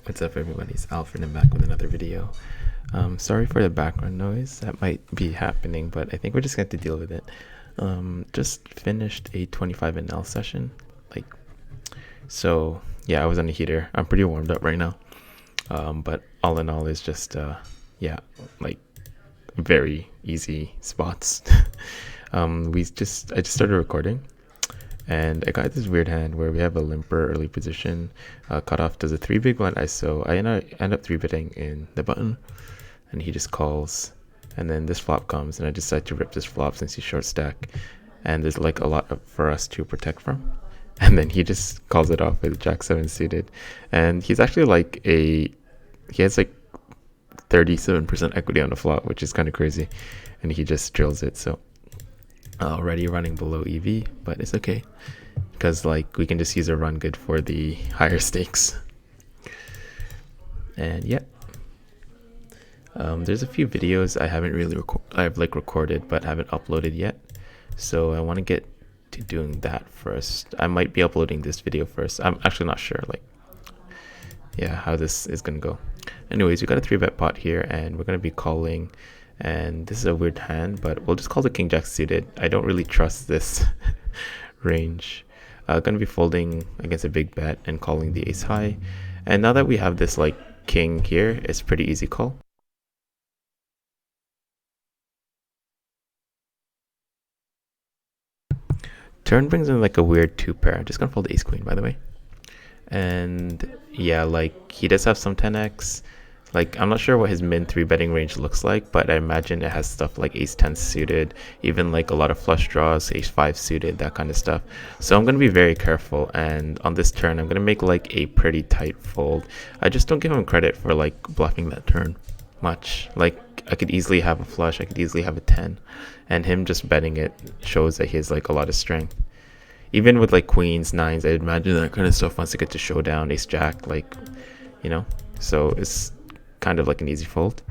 What's up everybody, it's Alfred and back with another video. Sorry for the background noise that might be happening, but I think we're just going to have to deal with it. Just finished a 25 NL session. So yeah, I was on the heater. I'm pretty warmed up right now. But all in all, it's just yeah, like very easy spots. I just started recording, and I got this weird hand where we have a limper early position. Cutoff does a 3 big blind ISO. I end up 3-betting in the button, and he just calls. And then this flop comes, and I decide to rip this flop since he's short stack. And there's like a lot for us to protect from. And then he just calls it off with Jack 7 suited. And he's actually he has like 37% equity on the flop, which is kind of crazy. And he just drills it. So already running below EV, but it's okay because we can just use a run good for the higher stakes. And yeah, there's a few videos I haven't really recorded but haven't uploaded yet, so I want to get to doing that first. I might be uploading this video first. I'm actually not sure how this is gonna go. Anyways, we got a 3-bet pot here, and we're gonna be calling. And this is a weird hand, but we'll just call the King Jack suited. I don't really trust this range. Gonna be folding against a big bet and calling the ace high. And now that we have this king here, it's pretty easy call. Turn brings in a weird 2-pair. I'm just gonna fold ace queen, by the way. And yeah, he does have some 10x. I'm not sure what his min 3-betting range looks like, but I imagine it has stuff like ace 10 suited, even a lot of flush draws, ace 5 suited, that kind of stuff. So I'm going to be very careful, and on this turn I'm going to make a pretty tight fold. I just don't give him credit for bluffing that turn much. I could easily have a flush, I could easily have a 10, and him just betting it shows that he has a lot of strength. Even with queens, nines, I imagine that kind of stuff wants to get to showdown, ace jack, so it's kind of an easy fold.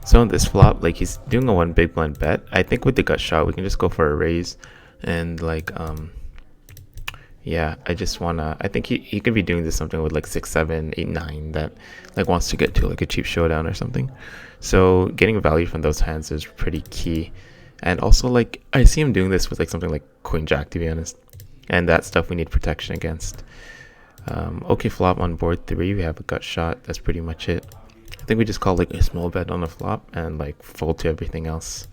So on this flop, he's doing a 1 big blind bet. I think with the gut shot, we can just go for a raise. And yeah, I think he could be doing this something with 6, 7, 8, 9 that wants to get to a cheap showdown or something. So getting value from those hands is pretty key. And also I see him doing this with something like queen jack, to be honest. And that stuff we need protection against. Okay, flop on board 3, we have a gut shot. That's pretty much it. I think we just call a small bet on the flop and fold to everything else.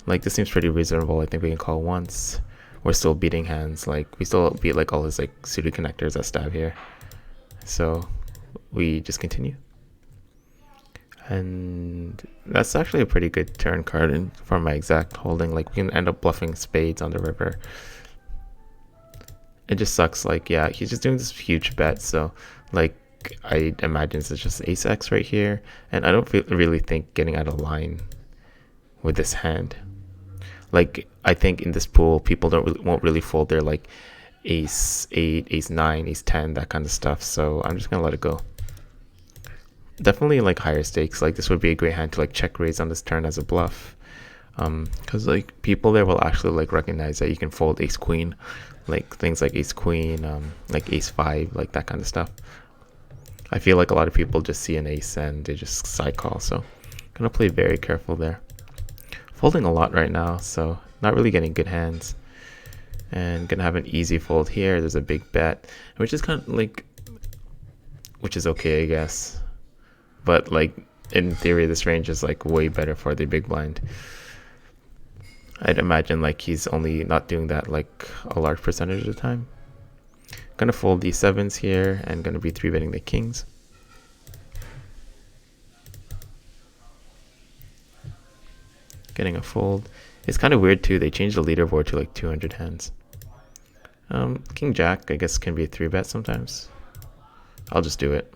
This seems pretty reasonable. I think we can call once. We're still beating hands. We still beat all his suited connectors that stab here. So we just continue. And that's actually a pretty good turn card for my exact holding. We can end up bluffing spades on the river. It just sucks. Yeah, he's just doing this huge bet. So I imagine it's just ace x right here, and I don't really think getting out of line with this hand. I think in this pool people won't really fold their ace 8, ace 9, ace 10, that kind of stuff. So I'm just gonna let it go. Definitely higher stakes. This would be a great hand to check raise on this turn as a bluff, because people there will actually recognize that you can fold ace queen, things like ace queen, ace 5, that kind of stuff. I feel a lot of people just see an ace and they just side call, so gonna play very careful there. Folding a lot right now, so not really getting good hands. And gonna have an easy fold here. There's a big bet, which is kind of which is okay, I guess. But in theory, this range is way better for the big blind. I'd imagine he's only not doing that a large percentage of the time. Gonna fold these 7s here and gonna be 3-betting the kings. Getting a fold. It's kind of weird too. They changed the leaderboard to 200 hands. King jack, I guess, can be a 3-bet sometimes. I'll just do it.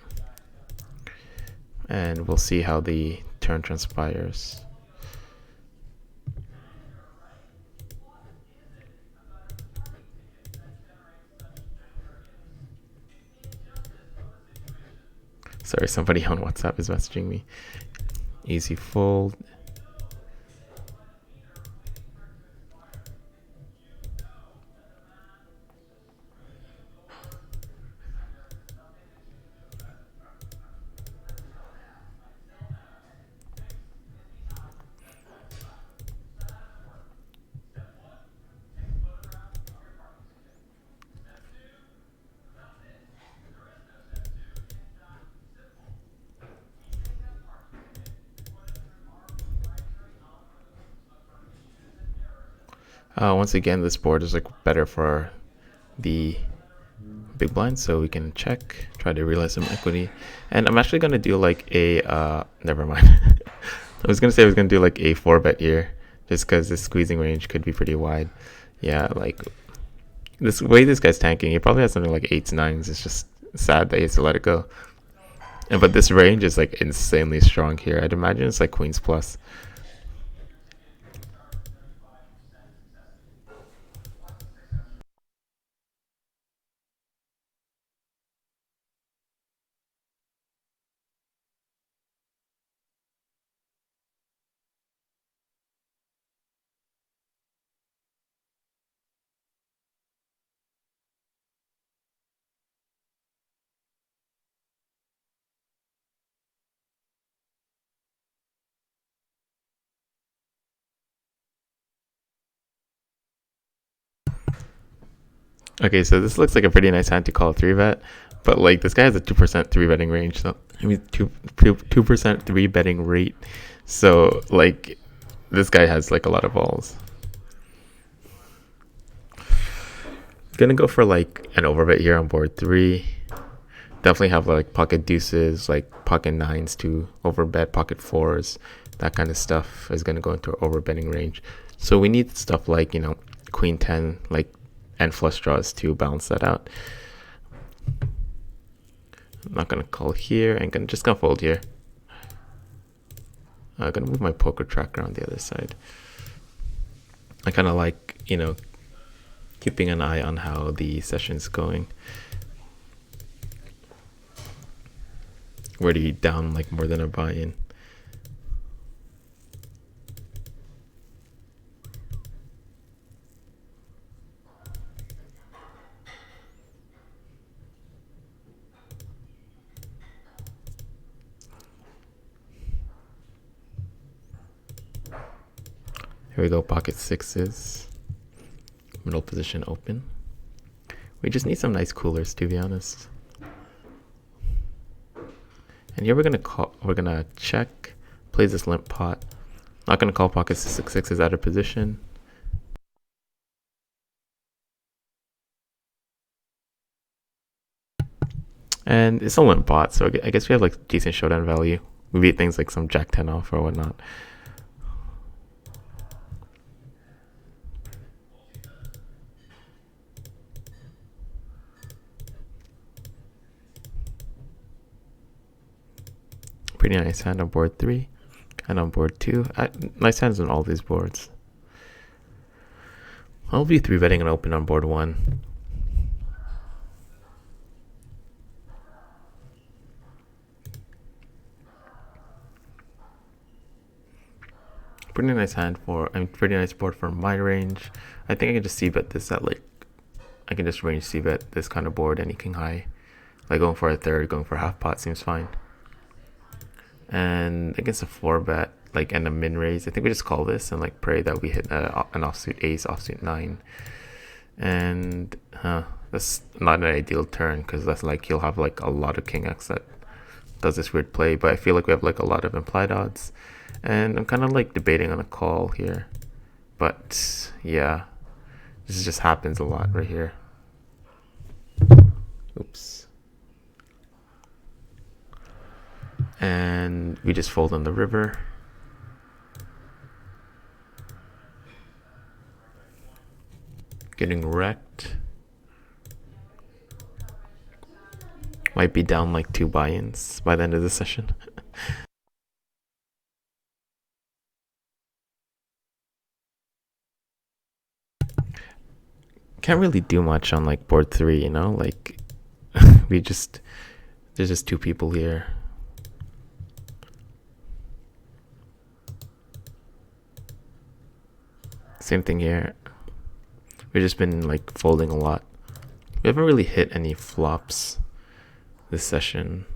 And we'll see how the turn transpires. Sorry, somebody on WhatsApp is messaging me. Easy fold. Once again, this board is like better for the big blind, so we can check, try to realize some equity. And I'm actually gonna do like a never mind. I was gonna say I was gonna do like a 4-bet here, just because the squeezing range could be pretty wide. Yeah, like this way this guy's tanking, he probably has something like 8s, 9s. It's just sad that he has to let it go. And but this range is like insanely strong here. I'd imagine it's like queens plus. Okay, so this looks like a pretty nice hand to call a 3-bet, but like this guy has a 2% 3-betting range. So I mean 2% 3-betting rate. So like this guy has like a lot of balls. Gonna go for like an overbet here on board 3. Definitely have like pocket deuces, like pocket 9s to overbet, pocket 4s. That kind of stuff is gonna go into our overbetting range. So we need stuff like, you know, queen 10, like, and flush draws to balance that out. I'm not gonna call here and just gonna fold here. I'm gonna move my poker tracker on the other side. I kind of like, you know, keeping an eye on how the session's going. Where do you down like more than a buy-in? Here we go, pocket 6s. Middle position open. We just need some nice coolers, to be honest. And here we're gonna check, play this limp pot. Not gonna call pocket 6s out of position. And it's a limp pot, so I guess we have like decent showdown value. We beat things like some jack 10 off or whatnot. Pretty nice hand on board 3 and on board 2. Nice hands on all these boards. I'll be 3-betting and open on board 1. Pretty nice hand pretty nice board for my range. I think I can just c-bet this at like, I can just range c-bet this kind of board any king high. Like going for a third, going for a half pot seems fine. And against a 4-bet, like, and a min raise, I think we just call this and like pray that we hit an offsuit ace, offsuit 9. And that's not an ideal turn because that's like he'll have like a lot of king x that does this weird play, but I feel like we have like a lot of implied odds. And I'm kind of like debating on a call here. But yeah, this just happens a lot right here. Oops. And we just fold on the river. Getting wrecked. Might be down like 2 buy-ins by the end of the session. Can't really do much on like board 3, you know? Like, there's just 2 people here. Same thing here. We've just been like folding a lot. We haven't really hit any flops this session.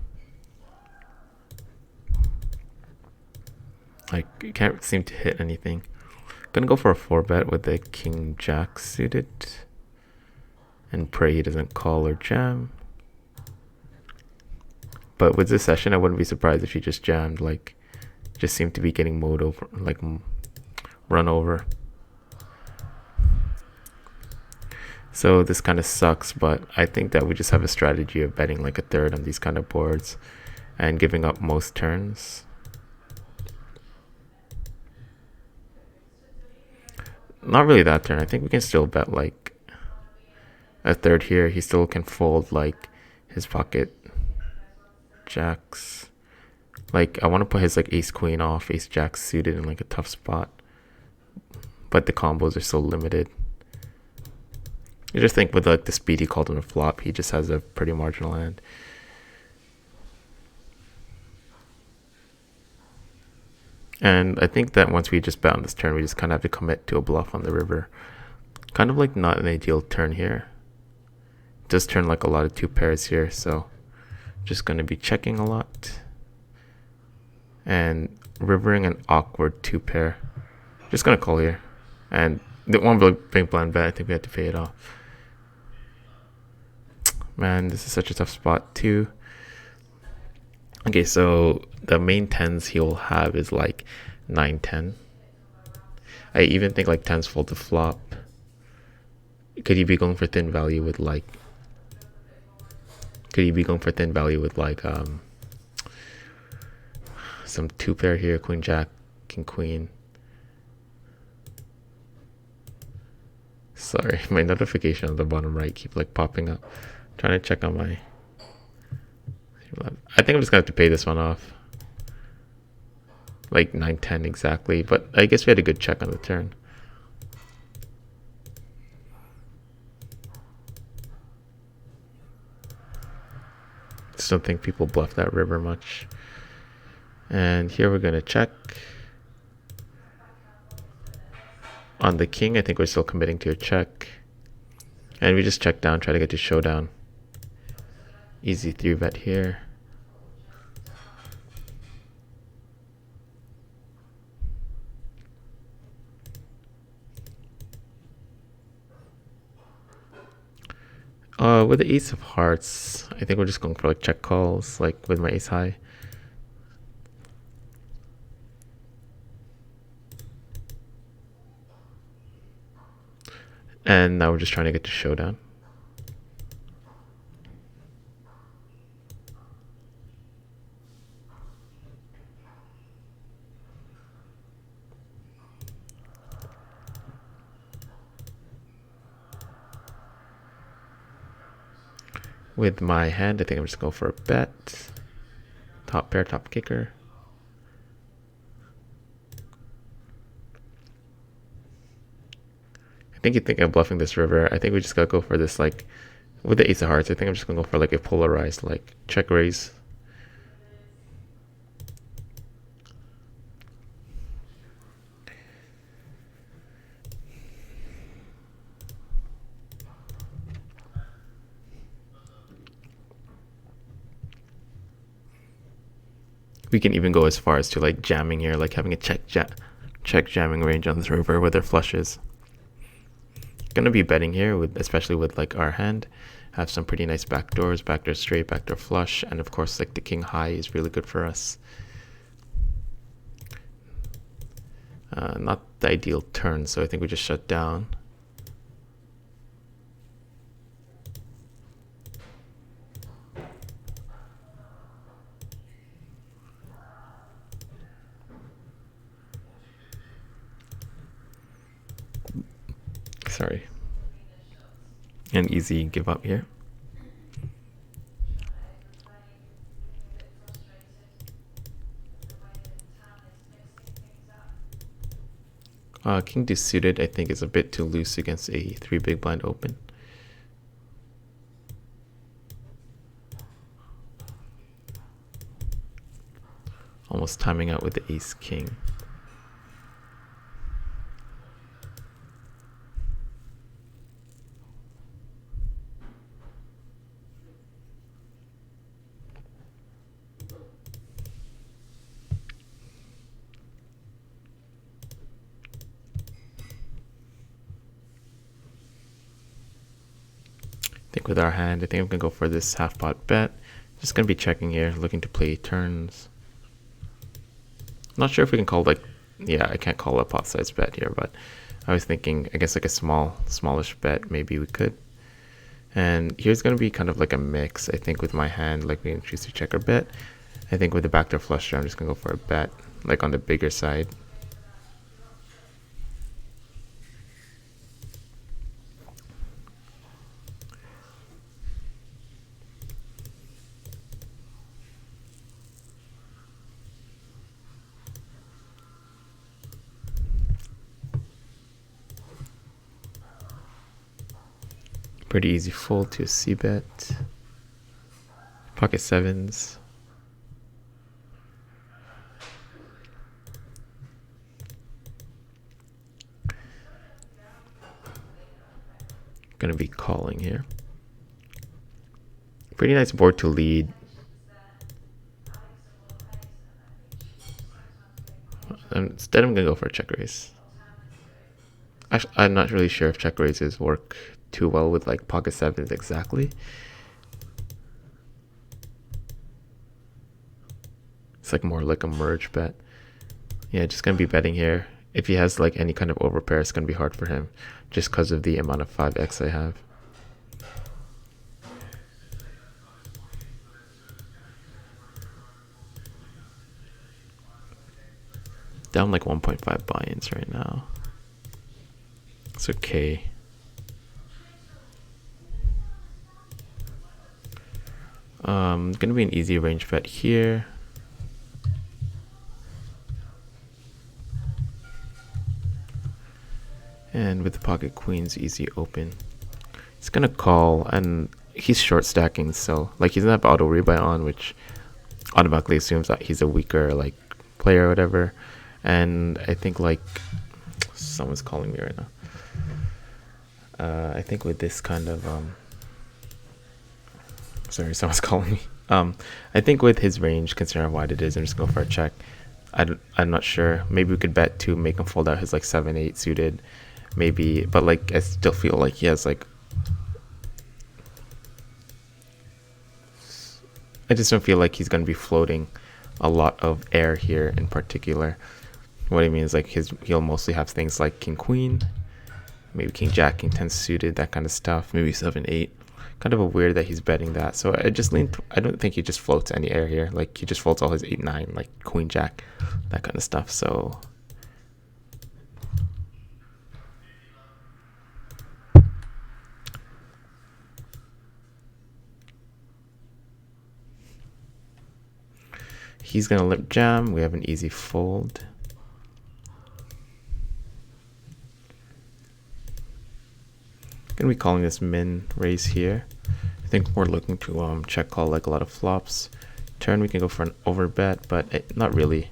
Like, you can't seem to hit anything. Gonna go for a 4-bet with the king jack suited and pray he doesn't call or jam. But with this session, I wouldn't be surprised if he just jammed. Like, just seemed to be getting mowed over, like run over. So this kind of sucks, but I think that we just have a strategy of betting like a third on these kind of boards and giving up most turns. Not really that turn. I think we can still bet like a third here. He still can fold like his pocket jacks. Like, I want to put his like ace queen off, ace jack suited in like a tough spot, but the combos are so limited. You just think with like the speed he called on a flop, he just has a pretty marginal hand. And I think that once we just bet on this turn, we just kind of have to commit to a bluff on the river. Kind of like not an ideal turn here. It does turn like a lot of 2 pairs here, so just going to be checking a lot. And rivering an awkward 2 pair. Just going to call here. And the one big blind bet, I think we had to pay it off. Man, this is such a tough spot too. Okay, so the main tens he'll have is like 9-10. I even think like 10s fold to flop. Could he be going for thin value with like some 2 pair here, queen jack, king queen. Sorry, my notification on the bottom right keep like popping up. Trying to check on my... I think I'm just gonna have to pay this one off. Like 9-10 exactly, but I guess we had a good check on the turn. Just don't think people bluff that river much. And here we're gonna check. On the king, I think we're still committing to a check. And we just check down, try to get to showdown. Easy 3-bet here. With the ace of hearts, I think we're just going for like check calls, like with my ace high. And now we're just trying to get to showdown. With my hand, I think I'm just going for a bet. Top pair, top kicker. I think you think I'm bluffing this river. I think we just gotta go for this, like, with the ace of hearts. I think I'm just gonna go for like a polarized, like, check raise. We can even go as far as to like jamming here, like having a check jamming range on this river with their flushes. Gonna be betting here, with especially with like our hand. Have some pretty nice backdoors, backdoor straight, backdoor flush, and of course like the king high is really good for us. Not the ideal turn, so I think we just shut down. Sorry. An easy give up here. King deuce suited, I think, is a bit too loose against a 3 big blind open. Almost timing out with the ace king. I think with our hand, I think I'm gonna go for this half pot bet. Just gonna be checking here, looking to play turns. Not sure if we can call, like, yeah, I can't call a pot size bet here, but I was thinking, I guess like a smallish bet, maybe we could. And here's gonna be kind of like a mix, I think, with my hand, like we can choose to check or bet. I think with the backdoor flush draw, I'm just gonna go for a bet, like on the bigger side. Pretty easy fold to a C bet. Pocket sevens. Gonna be calling here. Pretty nice board to lead. Instead, I'm gonna go for a check raise. Actually, I'm not really sure if check raises work too well with like pocket sevens exactly. It's like more like a merge bet. Yeah, just gonna be betting here. If he has like any kind of overpair, it's gonna be hard for him just because of the amount of 5x I have. Down like 1.5 buy-ins right now. It's okay. Gonna be an easy range bet here. And with the pocket queens, easy open. It's gonna call, and he's short stacking, so like he doesn't have auto rebuy on, which automatically assumes that he's a weaker like player or whatever. And I think like someone's calling me right now. I think with this kind of sorry, someone's calling me. I think with his range, considering how wide it is, I'm just going for a check. I'm not sure. Maybe we could bet to make him fold out his like 7-8 suited, maybe. But like I still feel like he has like. I just don't feel like he's going to be floating a lot of air here in particular. What I mean is like he'll mostly have things like king queen, maybe king jack, king 10 suited, that kind of stuff. Maybe 7-8. Kind of a weird that he's betting that. So I just lean. I don't think he just floats any air here. Like he just floats all his 8-9, like queen jack, that kind of stuff. So he's gonna lip jam. We have an easy fold. Gonna be calling this min raise here. I think we're looking to check call like a lot of flops. Turn we can go for an over bet, but not really.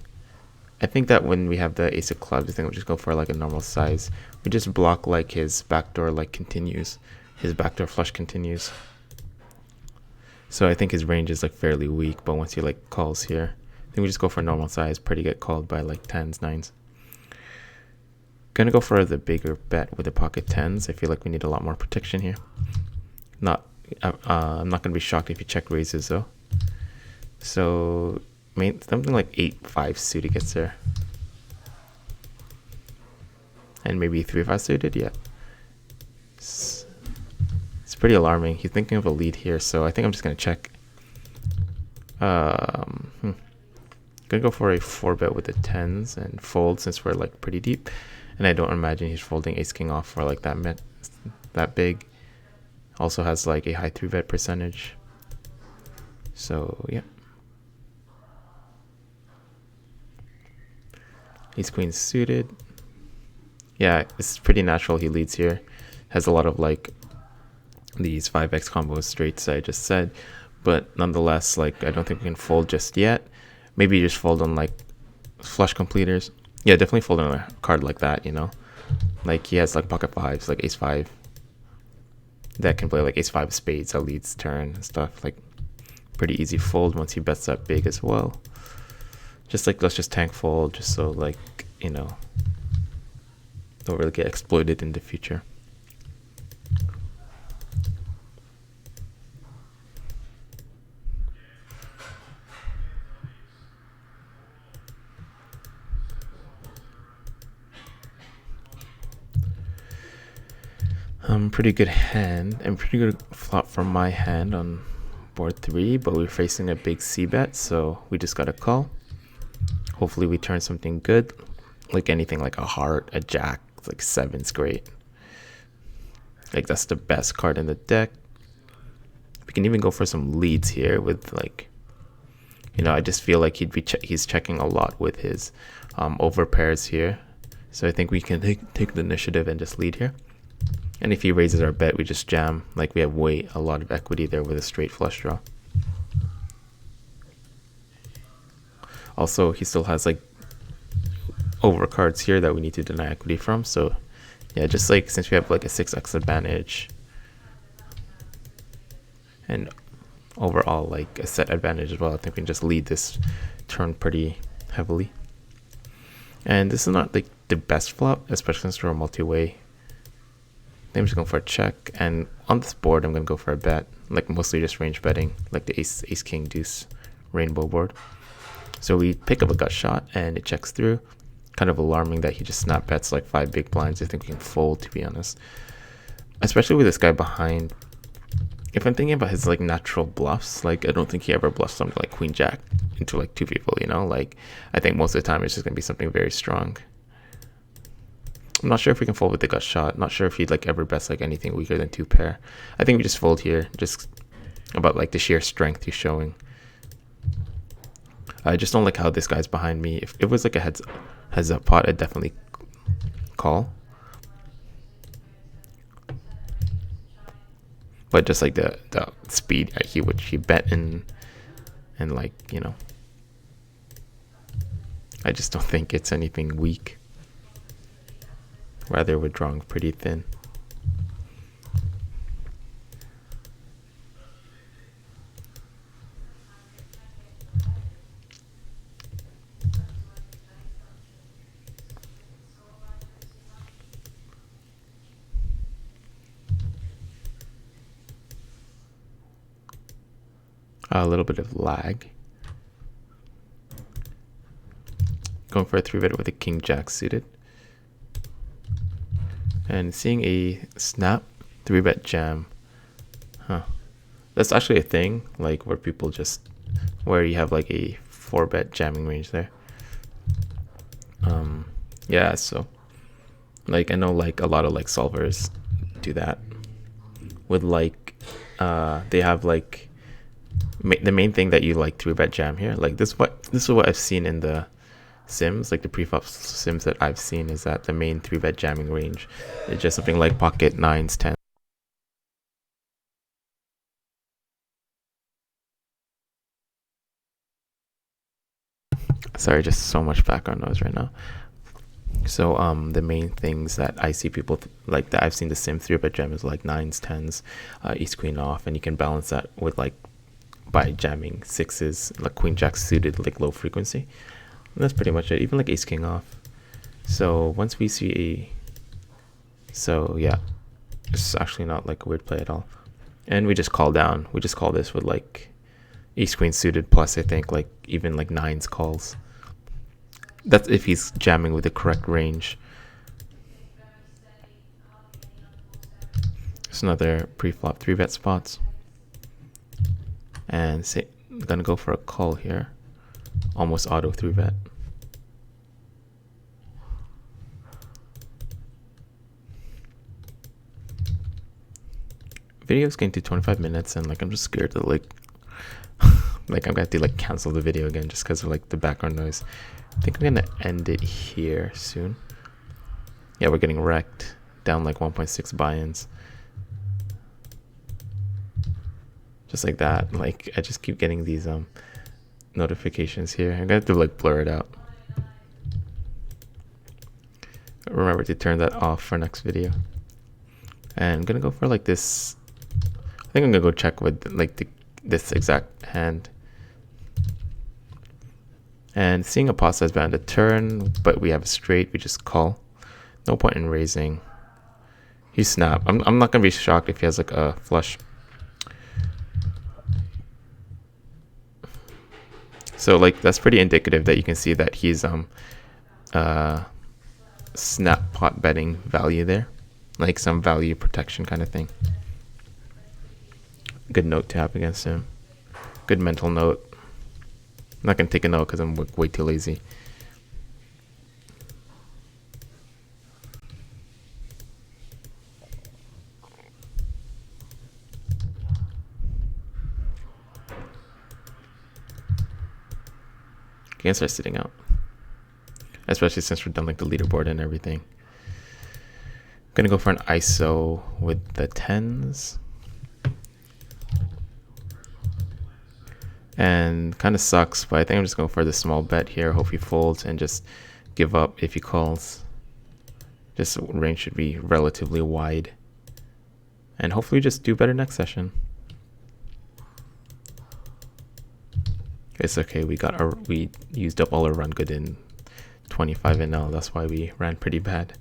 I think that when we have the ace of clubs, I think we'll just go for like a normal size. We just block like his backdoor like continues. His backdoor flush continues. So I think his range is like fairly weak, but once he like calls here, I think we just go for a normal size. Pretty get called by like 10s, 9s. Gonna go for the bigger bet with the pocket 10s. I feel like we need a lot more protection here. I'm not gonna be shocked if he check raises though. So something like 8-5 suited gets there, and maybe 3-5 suited. Yeah, it's pretty alarming. He's thinking of a lead here, so I think I'm just gonna check. Gonna go for a 4-bet with the 10s and fold since we're like pretty deep. And I don't imagine he's folding ace king off for like that big. Also has like a high 3-bet percentage. So yeah. Ace queen suited. yeah, it's pretty natural he leads here. Has a lot of like these 5x combos straights I just said, but nonetheless, like I don't think we can fold just yet. Maybe just fold on like flush completers. Yeah, definitely fold on a card like that, you know? Like he has like pocket fives, like ace five. That can play like ace five spades that leads turn and stuff. Like pretty easy fold once he bets that big as well. Just like let's just tank fold just so like, you know, don't really get exploited in the future. Pretty good hand and pretty good flop from my hand on board 3, but we're facing a big c bet, so we just got a call. Hopefully we turn something good, like anything like a heart, a jack, like 7's great. Like that's the best card in the deck. We can even go for some leads here with like, you know, I just feel like he's checking a lot with his over pairs here. So I think we can take the initiative and just lead here. And if he raises our bet, we just jam. Like we have a lot of equity there with a straight flush draw. Also, he still has like over cards here that we need to deny equity from. So yeah, just like since we have like a 6x advantage and overall like a set advantage as well, I think we can just lead this turn pretty heavily. And this is not like the best flop, especially since we're multi-way. I'm just going for a check, and on this board I'm going to go for a bet, like mostly just range betting, like the ace king deuce rainbow board. So we pick up a gut shot and it checks through. Kind of alarming that he just snap bets like 5 big blinds. I think we can fold, to be honest, especially with this guy behind. If I'm thinking about his like natural bluffs, like I don't think he ever bluffs something like queen jack into like 2 people, you know. Like I think most of the time it's just going to be something very strong. I'm not sure if we can fold with the gut shot. Not sure if he'd like ever bets like anything weaker than 2 pair. I think we just fold here, just about like the sheer strength he's showing. I just don't like how this guy's behind me. If it was like a heads up pot, I'd definitely call. But just like the speed at which he bet in, and like, you know, I just don't think it's anything weak. Rather, we're drawing pretty thin. A little bit of lag. Going for a 3-bet with a king jack suited. And seeing a snap 3-bet jam. That's actually a thing, like where people just, where you have like a 4-bet jamming range there. Yeah, so like I know like a lot of like solvers do that with like they have like the main thing that you like 3-bet jam here. Like this is what I've seen in the sims, like the preflop sims that I've seen, is that the main 3-bet jamming range is just something like pocket 9s, 10s. Sorry, just so much background noise right now. So the main things that I see people like that I've seen the sim 3-bet jam is like 9s, 10s, ace queen off, and you can balance that with like by jamming 6s, like queen jack suited, like low frequency. And that's pretty much it. Even like ace king off. So once we see so yeah, it's actually not like a weird play at all. And we just call down. We just call this with like ace queen suited plus, I think like even like 9s calls. That's if he's jamming with the correct range. There's another pre-flop 3-bet spots. And say I'm gonna go for a call here. Almost auto 3-bet. Video's getting to 25 minutes and like I'm just scared to like like I'm gonna have to like cancel the video again just because of like the background noise. I think I'm gonna end it here soon. Yeah, we're getting wrecked. Down like 1.6 buy-ins. Just like that. Like, I just keep getting these notifications here. I'm gonna have to like blur it out. Remember to turn that off for next video. And I'm gonna go for like this. I think I'm gonna go check with like this exact hand. And seeing a pot size bound a turn, but we have a straight, we just call. No point in raising. He snap. I'm not gonna be shocked if he has like a flush. So like that's pretty indicative that you can see that he's snap pot betting value there, like some value protection kind of thing. Good note to have against him. Good mental note. I'm not gonna take a note because I'm way too lazy. Can't start sitting out, especially since we're done like the leaderboard and everything. Gonna go for an ISO with the 10s. And kind of sucks, but I think I'm just going for the small bet here. Hope he folds and just give up if he calls. Just range should be relatively wide. And hopefully just do better next session. It's okay, we used up all our run good in 25 and now that's why we ran pretty bad.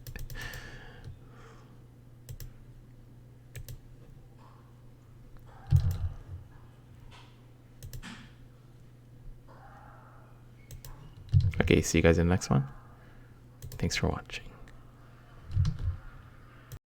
Okay, see you guys in the next one. Thanks for watching.